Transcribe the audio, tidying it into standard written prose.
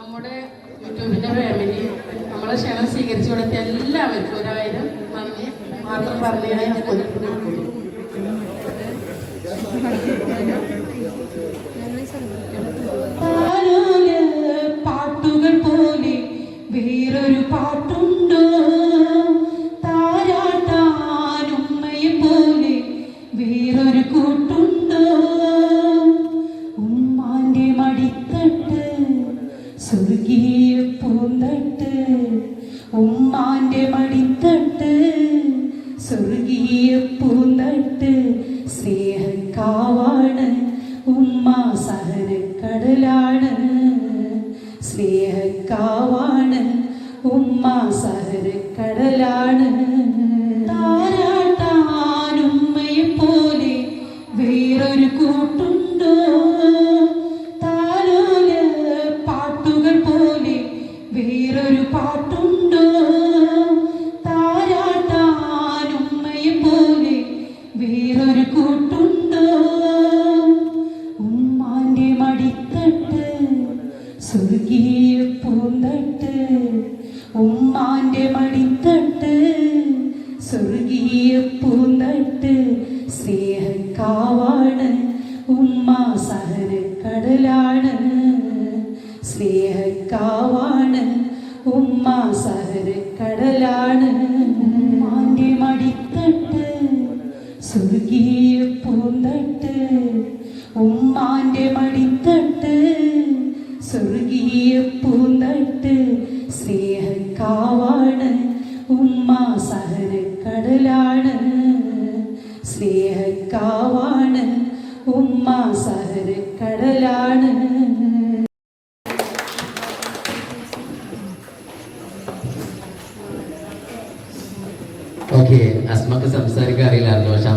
നമ്മുടെ യൂട്യൂബിൻ്റെ ഫാമിലി നമ്മളെ ക്ഷണം സ്വീകരിച്ചു കൊടുത്ത എല്ലാവർക്കും 1000 നന്ദി മാത്രം പറഞ്ഞാൽ പാട്ടുകൾ പോലെ വേറൊരു പാട്ടുണ്ടോ? താരാട്ടാനുമ്മയെ പോലെ വേറൊരു കൂട്ടുണ്ടോ? ഉമ്മാന്റെ മടിത്തട്ട് സ്വർഗീയ പൂന്തട്ട്, ഉമ്മാന്റെ മടിത്തട്ട് സ്വർഗീയ പൂന്തട്ട്. സ്നേഹക്കാവാണ് ഉമ്മ, സഹനക്കടലാണ്. സ്നേഹക്കാവാണ് ഉമ്മ, സഹനക്കടലാണ്. താരാട്ടാനുമ്മയെ പോലെ വേറൊരു കൂട്ടുണ്ടോ? താലോല പാട്ടുകൾ പോലെ വേറൊരു പാട്ടുണ്ടോ? താരാട്ടാനുമ്മയെ പോലെ വേറൊരു കൂട്ടുണ്ടോ? ഉമ്മാന്റെ മടിത്തട്ട് സ്വർഗീയ പൂന്തട്ട്, ഉമ്മാന്റെ മടിത്തട്ട് സ്വർഗീയ പൂന്തട്ട്. സ്നേഹക്കാവാണ് ഉമ്മ, സഹനക്കടലാണ്. സ്നേഹക്കാവാണ് ഉമ്മ, സഹനക്കടലാണ്. ഉമ്മാന്റെ മടിത്തട്ട് സ്വർഗീയ പൂന്തട്ട്, ഉമ്മാന്റെ മടിത്തട്ട് സ്വർഗീയ പൂന്തട്ട്. സ്നേഹക്കാവാണ് ഉമ്മ, സഹനക്കടലാണ്. സ്നേഹക്കാവാണ് ഉമ്മ, സഹനക്കടലാണ്. ഓക്കെ, അസ്മക്ക് സംസാരിക്കാൻ അറിയില്ലായിരുന്നു, പക്ഷെ